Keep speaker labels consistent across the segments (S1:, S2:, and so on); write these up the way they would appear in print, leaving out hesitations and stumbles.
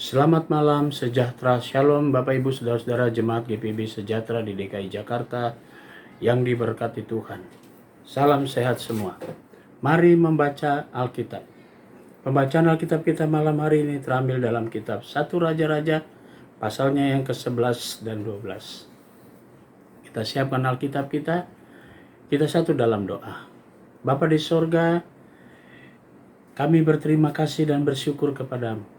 S1: Selamat malam, sejahtera, shalom Bapak Ibu Saudara-saudara Jemaat GPIB Sejahtera di DKI Jakarta yang diberkati Tuhan. Salam sehat semua. Mari membaca Alkitab. Pembacaan Alkitab kita malam hari ini terambil dalam kitab 1 Raja-Raja pasalnya yang ke-11 dan 12. Kita siapkan Alkitab kita satu dalam doa. Bapa di sorga, kami berterima kasih dan bersyukur kepadamu.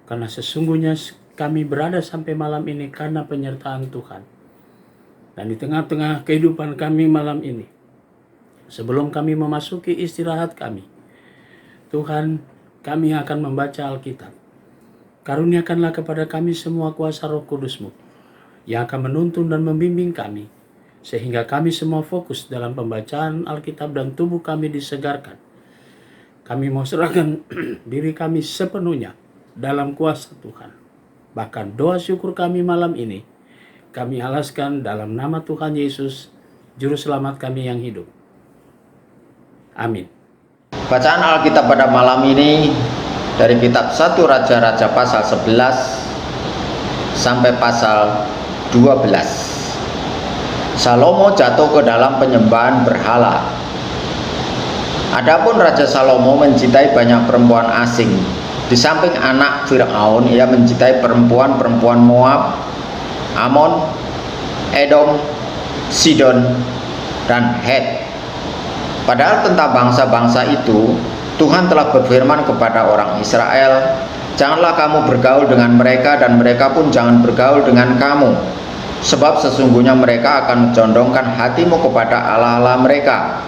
S1: Karena sesungguhnya kami berada sampai malam ini karena penyertaan Tuhan. Dan di tengah-tengah kehidupan kami malam ini, sebelum kami memasuki istirahat kami, Tuhan, kami akan membaca Alkitab. Karuniakanlah kepada kami semua kuasa Roh Kudus-Mu yang akan menuntun dan membimbing kami, sehingga kami semua fokus dalam pembacaan Alkitab dan tubuh kami disegarkan. Kami mau serahkan diri kami sepenuhnya dalam kuasa Tuhan. Bahkan doa syukur kami malam ini kami alaskan dalam nama Tuhan Yesus, Juru Selamat kami yang hidup. Amin.
S2: Bacaan Alkitab pada malam ini dari kitab 1 Raja-Raja pasal 11 sampai pasal 12. Salomo jatuh ke dalam penyembahan berhala. Adapun Raja Salomo mencintai banyak perempuan asing. Di samping anak Firaun, ia mencintai perempuan-perempuan Moab, Amon, Edom, Sidon, dan Het. Padahal tentang bangsa-bangsa itu, Tuhan telah berfirman kepada orang Israel, "Janganlah kamu bergaul dengan mereka, dan mereka pun jangan bergaul dengan kamu. Sebab sesungguhnya mereka akan mencondongkan hatimu kepada allah-allah mereka."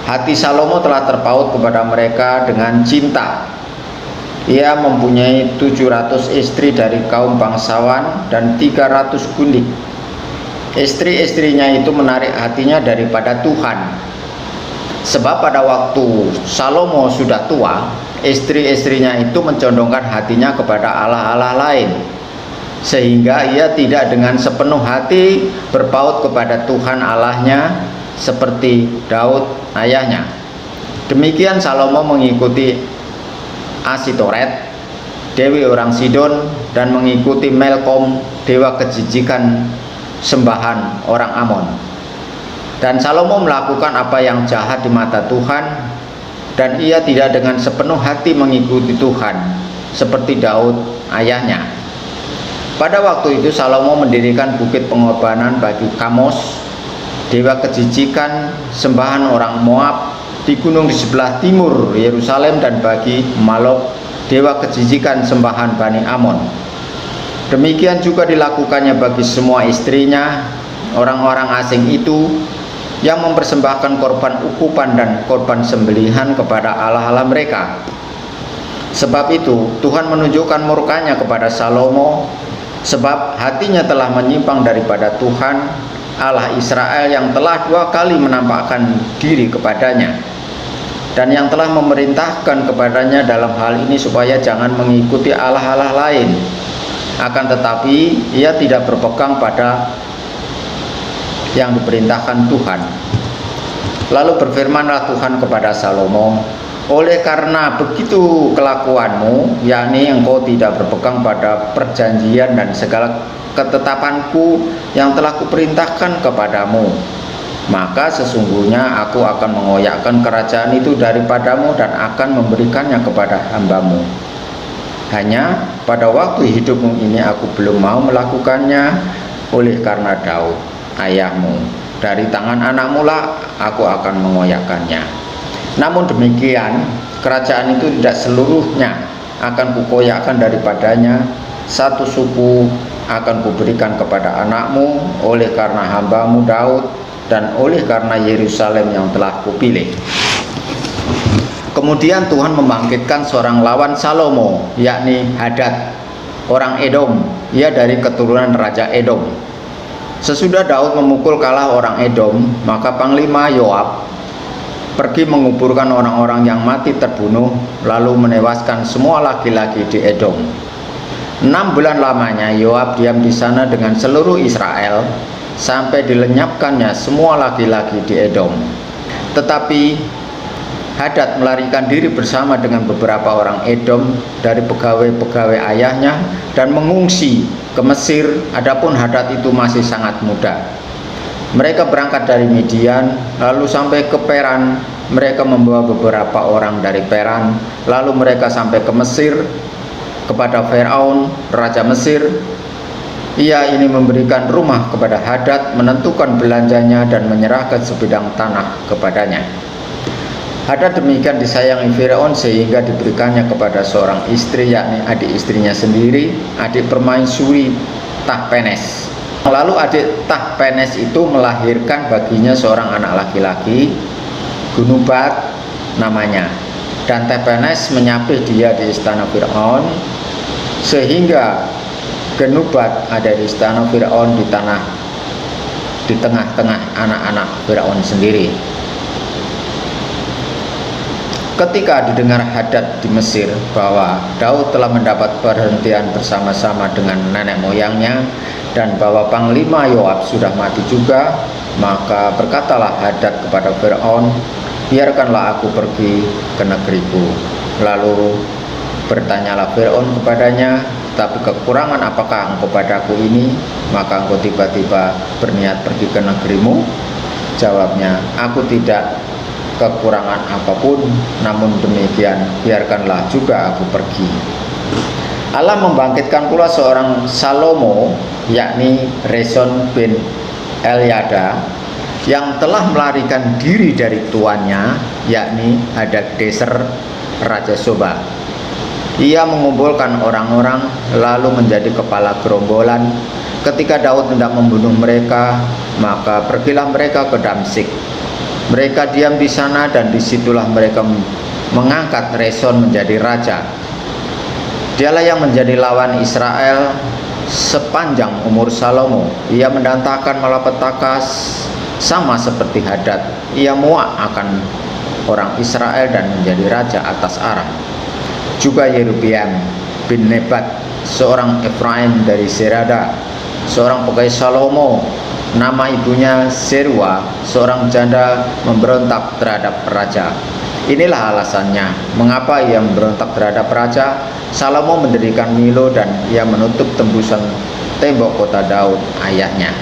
S2: Hati Salomo telah terpaut kepada mereka dengan cinta. Ia mempunyai 700 istri dari kaum bangsawan dan 300 gundik. Istri-istrinya itu menarik hatinya daripada Tuhan. Sebab pada waktu Salomo sudah tua, istri-istrinya itu mencondongkan hatinya kepada allah-allah lain, sehingga ia tidak dengan sepenuh hati berpaut kepada Tuhan Allahnya seperti Daud ayahnya. Demikian Salomo mengikuti Asitoret, dewi orang Sidon, dan mengikuti Melkom, dewa kejijikan sembahan orang Amon. Dan Salomo melakukan apa yang jahat di mata Tuhan, dan ia tidak dengan sepenuh hati mengikuti Tuhan seperti Daud ayahnya. Pada waktu itu Salomo mendirikan bukit pengorbanan bagi Kamos, dewa kejijikan sembahan orang Moab, di gunung di sebelah timur Yerusalem, dan bagi Malok, dewa kejijikan sembahan Bani Amon. Demikian juga dilakukannya bagi semua istrinya, orang-orang asing itu yang mempersembahkan korban ukupan dan korban sembelihan kepada allah-allah mereka. Sebab itu Tuhan menunjukkan murkanya kepada Salomo, sebab hatinya telah menyimpang daripada Tuhan Allah Israel yang telah 2 kali menampakkan diri kepadanya, dan yang telah memerintahkan kepadanya dalam hal ini supaya jangan mengikuti allah-allah lain. Akan tetapi ia tidak berpegang pada yang diperintahkan Tuhan. Lalu berfirmanlah Tuhan kepada Salomo, "Oleh karena begitu kelakuanmu, yakni engkau tidak berpegang pada perjanjian dan segala ketetapanku yang telah kuperintahkan kepadamu, maka sesungguhnya aku akan mengoyakkan kerajaan itu daripadamu dan akan memberikannya kepada hambamu. Hanya pada waktu hidupmu ini aku belum mau melakukannya, oleh karena Daud ayahmu. Dari tangan anakmu lah aku akan mengoyakkannya. Namun demikian, kerajaan itu tidak seluruhnya akan kukoyakkan daripadanya. Satu suku akan kuberikan kepada anakmu, oleh karena hambamu Daud, dan oleh karena Yerusalem yang telah kupilih." Kemudian Tuhan membangkitkan seorang lawan Salomo, yakni Hadad, orang Edom. Ia dari keturunan Raja Edom. Sesudah Daud memukul kalah orang Edom, maka Panglima Yoab pergi menguburkan orang-orang yang mati terbunuh, lalu menewaskan semua laki-laki di Edom. 6 bulan lamanya Yoab diam di sana dengan seluruh Israel, sampai dilenyapkannya semua laki-laki di Edom. Tetapi Hadad melarikan diri bersama dengan beberapa orang Edom dari pegawai-pegawai ayahnya dan mengungsi ke Mesir. Adapun Hadad itu masih sangat muda. Mereka berangkat dari Midian lalu sampai ke Peran. Mereka membawa beberapa orang dari Peran, lalu mereka sampai ke Mesir kepada Firaun, raja Mesir. Ia ini memberikan rumah kepada Hadad, menentukan belanjanya dan menyerahkan sebidang tanah kepadanya. Hadad demikian disayangi Firaun sehingga diberikannya kepada seorang istri, yakni adik istrinya sendiri, adik permaisuri Tahpenes. Lalu adik Tahpenes itu melahirkan baginya seorang anak laki-laki, Genubat namanya, dan Tahpenes menyapih dia di istana Firaun, sehingga Genubat ada di istana Firaun di tengah-tengah anak-anak Firaun sendiri. Ketika didengar Hadad di Mesir bahwa Daud telah mendapat perhentian bersama-sama dengan nenek moyangnya dan bahwa Panglima Yoab sudah mati juga, maka berkatalah Hadad kepada Firaun, "Biarkanlah aku pergi ke negeriku." Lalu bertanyalah Firaun kepadanya, "Tapi kekurangan apakah engkau padaku ini, maka engkau tiba-tiba berniat pergi ke negerimu?" Jawabnya, "Aku tidak kekurangan apapun, namun demikian biarkanlah juga aku pergi." Allah membangkitkan pula seorang Salomo, yakni Rezon bin Eliada, yang telah melarikan diri dari tuannya, yakni Hadadezer Raja Soba. Ia mengumpulkan orang-orang lalu menjadi kepala gerombolan. Ketika Daud hendak membunuh mereka, maka pergilah mereka ke Damsyik. Mereka diam di sana dan disitulah mereka mengangkat Rezon menjadi raja. Dialah yang menjadi lawan Israel sepanjang umur Salomo. Ia mendatangkan malapetaka sama seperti Hadad. Ia muak akan orang Israel dan menjadi raja atas Aram. Juga Yerobeam bin Nebat, seorang Efraim dari Serada, seorang pegawai Salomo, nama ibunya Serua, seorang janda, memberontak terhadap raja. Inilah alasannya mengapa ia memberontak terhadap raja. Salomo mendirikan Milo dan ia menutup tembusan tembok kota Daud ayahnya.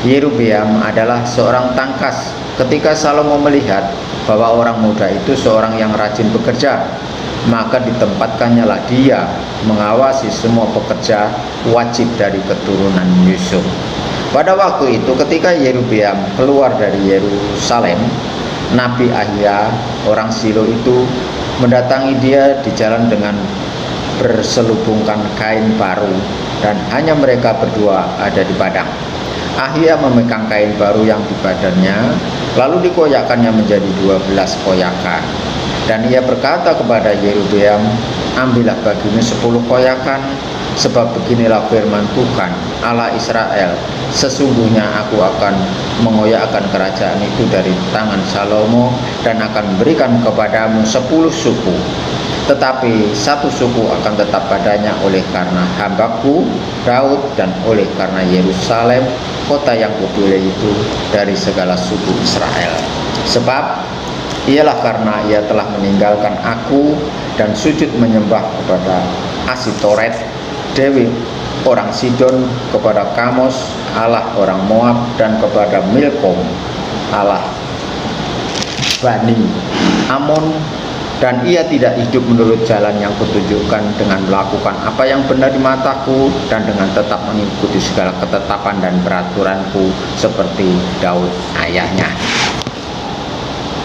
S2: Yerobeam adalah seorang tangkas. Ketika Salomo melihat bahwa orang muda itu seorang yang rajin bekerja, maka ditempatkannya lah dia mengawasi semua pekerja wajib dari keturunan Yusuf. Pada waktu itu ketika Yerobeam keluar dari Yerusalem, Nabi Ahia orang Silo itu mendatangi dia di jalan dengan berselubungkan kain baru, dan hanya mereka berdua ada di padang. Ahia memegang kain baru yang di badannya, lalu dikoyakkannya menjadi 12 koyakan. Dan ia berkata kepada Yerobeam, "Ambillah bagimu 10 koyakan, sebab beginilah firman Tuhan Allah Israel, sesungguhnya aku akan mengoyakkan kerajaan itu dari tangan Salomo dan akan memberikan kepadamu 10 suku. Tetapi 1 suku akan tetap padanya oleh karena hambaku Daud dan oleh karena Yerusalem, kota yang kupilih itu dari segala suku Israel. Sebab ialah karena ia telah meninggalkan aku dan sujud menyembah kepada Asitoret, dewi orang Sidon, kepada Kamos, Allah orang Moab, dan kepada Milkom, Allah Bani Amon. Dan ia tidak hidup menurut jalan yang kutunjukkan dengan melakukan apa yang benar di mataku dan dengan tetap mengikuti segala ketetapan dan peraturanku seperti Daud ayahnya.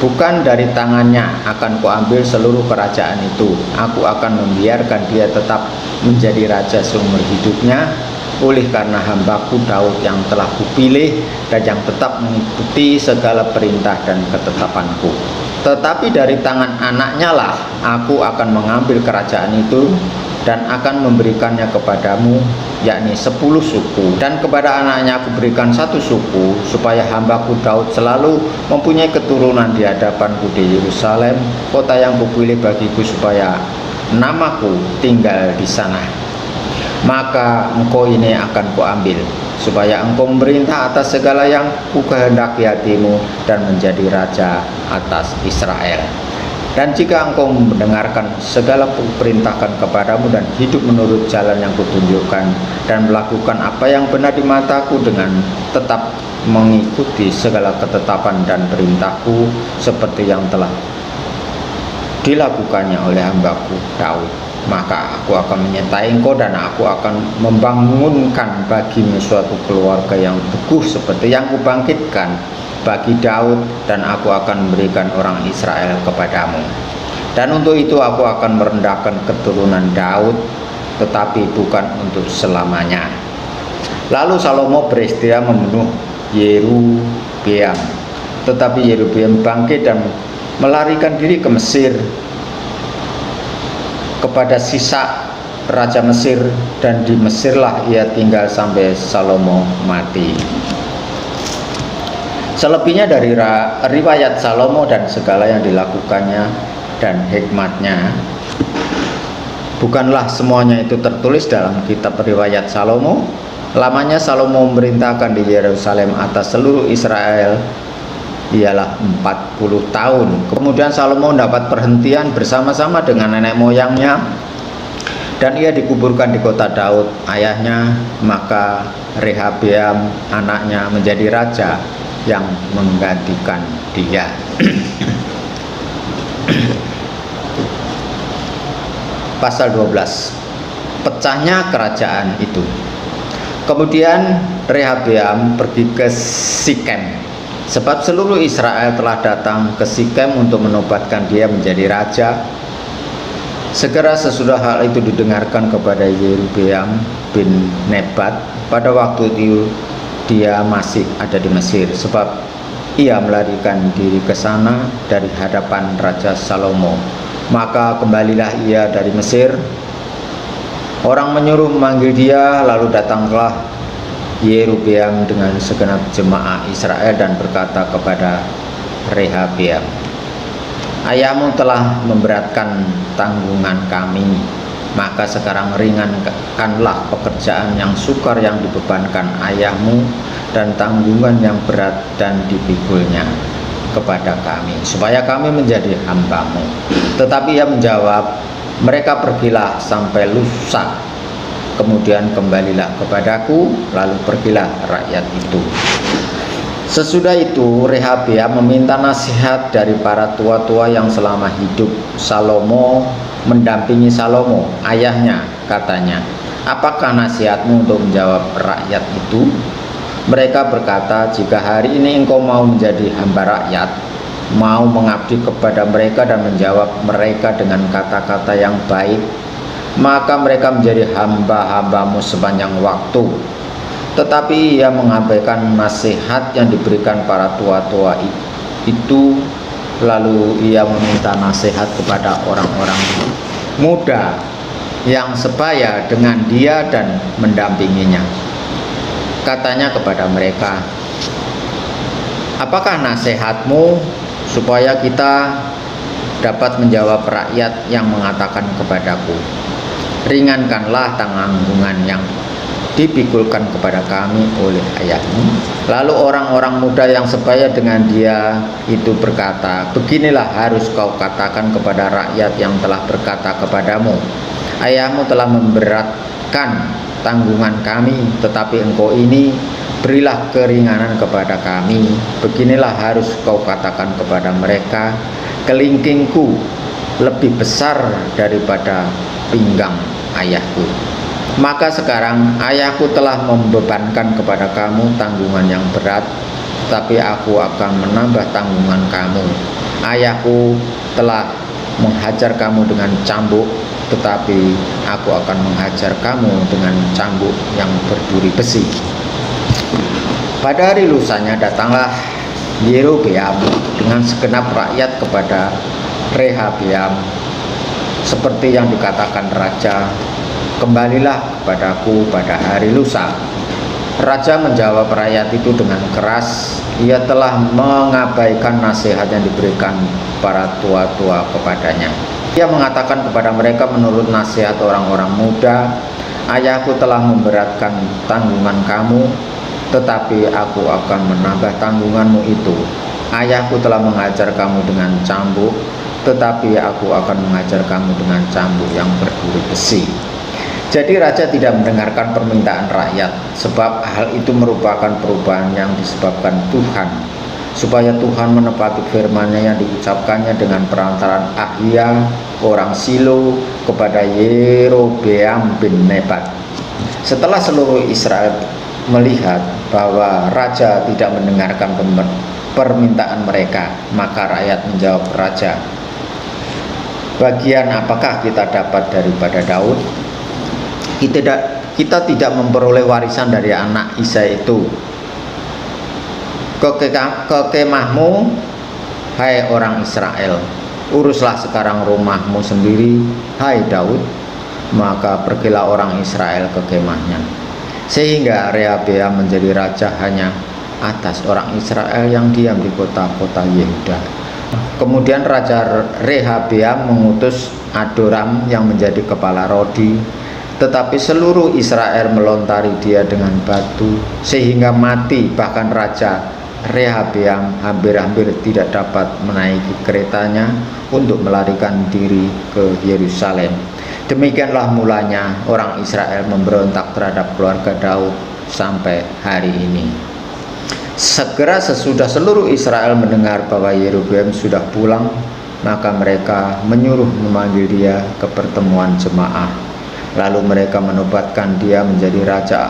S2: Bukan dari tangannya akan kuambil seluruh kerajaan itu. Aku akan membiarkan dia tetap menjadi raja seumur hidupnya, oleh karena hambaku Daud yang telah kupilih dan yang tetap mengikuti segala perintah dan ketetapanku. Tetapi dari tangan anaknya lah aku akan mengambil kerajaan itu dan akan memberikannya kepadamu, yakni 10 suku, dan kepada anaknya aku berikan 1 suku, supaya hambaku Daud selalu mempunyai keturunan di hadapanku di Yerusalem, kota yang kupilih bagiku, supaya namaku tinggal di sana. Maka engkau ini akan kuambil, supaya engkau memerintah atas segala yang kukehendaki hatimu dan menjadi raja atas Israel. Dan jika engkau mendengarkan segala perintahkan kepadamu dan hidup menurut jalan yang kutunjukkan dan melakukan apa yang benar di mataku dengan tetap mengikuti segala ketetapan dan perintahku seperti yang telah dilakukannya oleh hambaku Daud, maka aku akan menyertai engkau dan aku akan membangunkan bagimu suatu keluarga yang teguh seperti yang kubangkitkan bagi Daud, dan aku akan memberikan orang Israel kepadamu. Dan untuk itu aku akan merendahkan keturunan Daud, tetapi bukan untuk selamanya. Lalu Salomo beristighfar membunuh Yerobeam, tetapi Yerobeam bangkit dan melarikan diri ke Mesir kepada sisa raja Mesir, dan di Mesirlah ia tinggal sampai Salomo mati. Selebihnya dari riwayat Salomo dan segala yang dilakukannya dan hikmatnya, bukanlah semuanya itu tertulis dalam kitab riwayat Salomo. Lamanya Salomo memerintahkan di Yerusalem atas seluruh Israel ialah 40 tahun. Kemudian Salomo mendapat perhentian bersama-sama dengan nenek moyangnya, dan ia dikuburkan di kota Daud ayahnya. Maka Rehabeam anaknya menjadi raja yang menggantikan dia. Pasal 12, pecahnya kerajaan itu. Kemudian Rehabeam pergi ke Sikem, sebab seluruh Israel telah datang ke Sikem untuk menobatkan dia menjadi raja. Segera sesudah hal itu didengarkan kepada Yerobeam bin Nebat, pada waktu itu dia masih ada di Mesir, sebab ia melarikan diri ke sana dari hadapan Raja Salomo. Maka kembalilah ia dari Mesir. Orang menyuruh memanggil dia, lalu datanglah Yerobeam dengan segenap jemaah Israel dan berkata kepada Rehabeam, ayahmu telah memberatkan tanggungan kami, maka sekarang ringankanlah pekerjaan yang sukar yang dibebankan ayahmu dan tanggungan yang berat dan dipikulnya kepada kami, supaya kami menjadi hambamu. Tetapi ia menjawab, mereka pergilah sampai lusa, kemudian kembalilah kepadaku. Lalu pergilah rakyat itu. Sesudah itu Rehabeam meminta nasihat dari para tua-tua yang selama hidup Salomo mendampingi Salomo ayahnya. Katanya, apakah nasihatmu untuk menjawab rakyat itu? Mereka berkata, jika hari ini engkau mau menjadi hamba rakyat, mau mengabdi kepada mereka dan menjawab mereka dengan kata-kata yang baik, maka mereka menjadi hamba-hambamu sepanjang waktu. Tetapi ia mengabaikan nasihat yang diberikan para tua-tua itu. Lalu ia meminta nasihat kepada orang-orang muda yang sebaya dengan dia dan mendampinginya. Katanya kepada mereka, apakah nasihatmu supaya kita dapat menjawab rakyat yang mengatakan kepadaku, ringankanlah tanggungan yang dipikulkan kepada kami oleh ayahmu? Lalu orang-orang muda yang sebaya dengan dia itu berkata, beginilah harus kau katakan kepada rakyat yang telah berkata kepadamu, ayahmu telah memberatkan tanggungan kami, tetapi engkau ini berilah keringanan kepada kami. Beginilah harus kau katakan kepada mereka, kelingkingku lebih besar daripada pinggang ayahku. Maka sekarang ayahku telah membebankan kepada kamu tanggungan yang berat, tapi aku akan menambah tanggungan kamu. Ayahku telah menghajar kamu dengan cambuk, tetapi aku akan menghajar kamu dengan cambuk yang berduri besi. Pada hari lusanya datanglah Yerobeam dengan segenap rakyat kepada Rehabeam, seperti yang dikatakan raja, kembalilah kepadaku pada hari lusa. Raja menjawab rakyat itu dengan keras, ia telah mengabaikan nasihat yang diberikan para tua-tua kepadanya. Ia mengatakan kepada mereka menurut nasihat orang-orang muda, ayahku telah memberatkan tanggungan kamu, tetapi aku akan menambah tanggunganmu itu. Ayahku telah mengajar kamu dengan cambuk, tetapi aku akan mengajar kamu dengan cambuk yang berduri besi. Jadi raja tidak mendengarkan permintaan rakyat, sebab hal itu merupakan perubahan yang disebabkan Tuhan, supaya Tuhan menepati firman-Nya yang diucapkannya dengan perantaran Ahia orang Silo kepada Yerobeam bin Nebat. Setelah seluruh Israel melihat bahwa raja tidak mendengarkan permintaan mereka, maka rakyat menjawab raja, bagian apakah kita dapat daripada Daud? Kita tidak memperoleh warisan dari anak Isai itu. Ke kemahmu, hai orang Israel, uruslah sekarang rumahmu sendiri, hai Daud. Maka pergilah orang Israel ke kemahnya, sehingga Rehabeam menjadi raja hanya atas orang Israel yang diam di kota-kota Yehuda. Kemudian Raja Rehabeam mengutus Adoram yang menjadi kepala Rodi, tetapi seluruh Israel melontari dia dengan batu sehingga mati. Bahkan Raja Rehabeam hampir-hampir tidak dapat menaiki keretanya untuk melarikan diri ke Yerusalem. Demikianlah mulanya orang Israel memberontak terhadap keluarga Daud sampai hari ini. Segera sesudah seluruh Israel mendengar bahwa Yerobeam sudah pulang, maka mereka menyuruh memanggil dia ke pertemuan jemaah. Lalu mereka menobatkan dia menjadi raja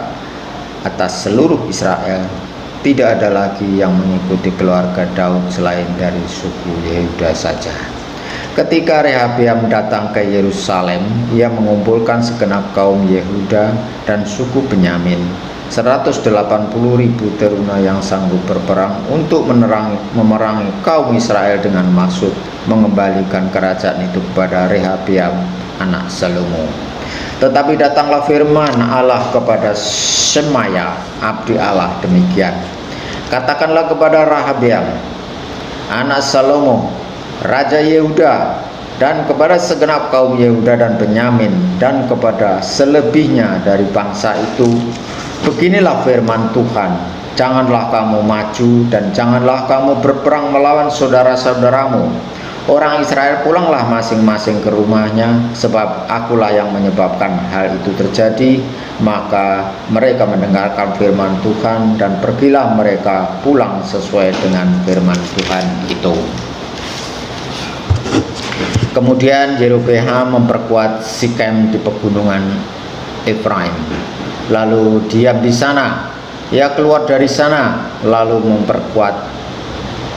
S2: atas seluruh Israel. Tidak ada lagi yang mengikuti keluarga Daud selain dari suku Yehuda saja. Ketika Rehabeam datang ke Yerusalem, ia mengumpulkan segenap kaum Yehuda dan suku Benyamin, 180.000 teruna yang sanggup berperang untuk memerangi kaum Israel dengan maksud mengembalikan kerajaan itu kepada Rehabeam anak Salomo. Tetapi datanglah firman Allah kepada Semaya abdi Allah demikian, katakanlah kepada Rehabeam anak Salomo raja Yehuda, dan kepada segenap kaum Yehuda dan Benyamin, dan kepada selebihnya dari bangsa itu, beginilah firman Tuhan, janganlah kamu maju dan janganlah kamu berperang melawan saudara-saudaramu. Orang Israel pulanglah masing-masing ke rumahnya, sebab akulah yang menyebabkan hal itu terjadi. Maka mereka mendengarkan firman Tuhan dan pergilah mereka pulang sesuai dengan firman Tuhan itu. Kemudian Yerobeam memperkuat Sikem di pegunungan Efraim, lalu diam di sana. Ia keluar dari sana lalu memperkuat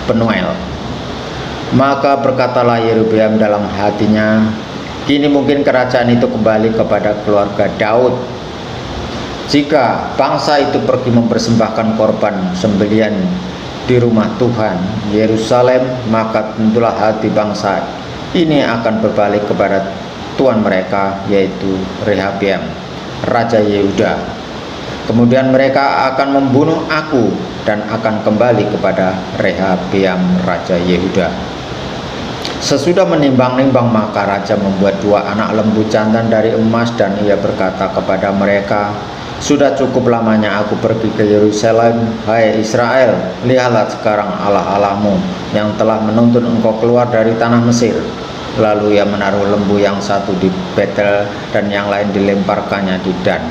S2: Penuel. Maka berkatalah Yerobeam dalam hatinya, kini mungkin kerajaan itu kembali kepada keluarga Daud. Jika bangsa itu pergi mempersembahkan korban sembelian di rumah Tuhan Yerusalem, maka tentulah hati bangsa ini akan berbalik kepada tuan mereka, yaitu Rehabeam raja Yehuda. Kemudian mereka akan membunuh aku dan akan kembali kepada Rehabeam raja Yehuda. Sesudah menimbang-nimbang, maka raja membuat 2 anak lembu jantan dari emas, dan ia berkata kepada mereka, sudah cukup lamanya aku pergi ke Yerusalem, hai Israel, lihatlah sekarang Allah-Allahmu yang telah menuntun engkau keluar dari tanah Mesir. Lalu ia menaruh lembu yang satu di Betel dan yang lain dilemparkannya di Dan.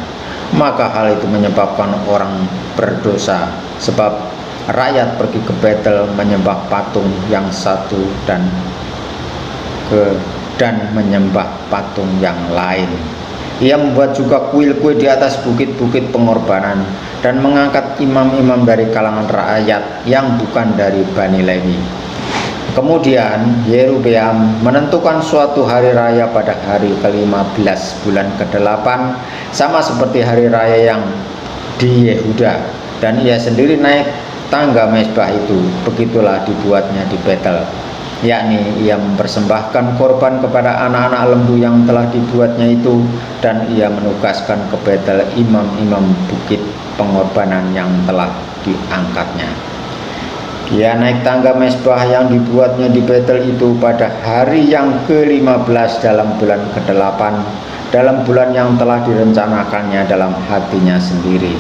S2: Maka hal itu menyebabkan orang berdosa, sebab rakyat pergi ke Betel menyembah patung yang satu dan menyembah patung yang lain. Ia membuat juga kuil-kuil di atas bukit-bukit pengorbanan dan mengangkat imam-imam dari kalangan rakyat yang bukan dari Bani Lewi. Kemudian Yerobeam menentukan suatu hari raya pada hari ke-15 bulan ke-8, sama seperti hari raya yang di Yehuda, dan ia sendiri naik tangga mezbah itu. Begitulah dibuatnya di Betel, yakni ia mempersembahkan korban kepada anak-anak lembu yang telah dibuatnya itu, dan ia menugaskan ke Betel imam-imam bukit pengorbanan yang telah diangkatnya. Ia naik tangga mezbah yang dibuatnya di Betel itu pada hari yang ke-15 dalam bulan ke-8, dalam bulan yang telah direncanakannya dalam hatinya sendiri.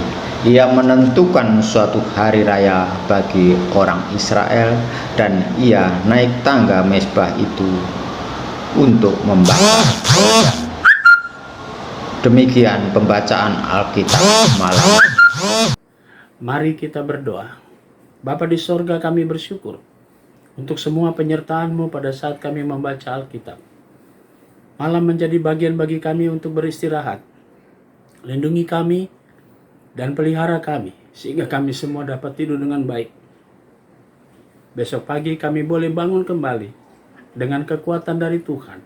S2: Ia menentukan suatu hari raya bagi orang Israel dan ia naik tangga mezbah itu untuk membaca korban. Demikian pembacaan Alkitab malam.
S1: Mari kita berdoa. Bapa di sorga, kami bersyukur untuk semua penyertaan-Mu pada saat kami membaca Alkitab. Malam menjadi bagian bagi kami untuk beristirahat. Lindungi kami dan pelihara kami, sehingga kami semua dapat tidur dengan baik. Besok pagi kami boleh bangun kembali dengan kekuatan dari Tuhan,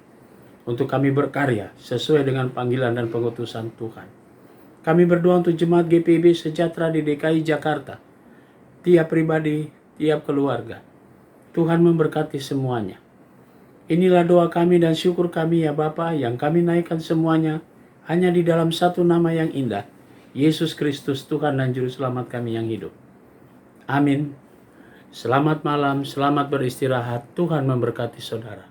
S1: untuk kami berkarya sesuai dengan panggilan dan pengutusan Tuhan. Kami berdoa untuk jemaat GPIB Sejahtera di DKI Jakarta, tiap pribadi, tiap keluarga. Tuhan memberkati semuanya. Inilah doa kami dan syukur kami ya Bapa, yang kami naikkan semuanya hanya di dalam satu nama yang indah, Yesus Kristus, Tuhan dan Juru Selamat kami yang hidup. Amin. Selamat malam, selamat beristirahat. Tuhan memberkati saudara.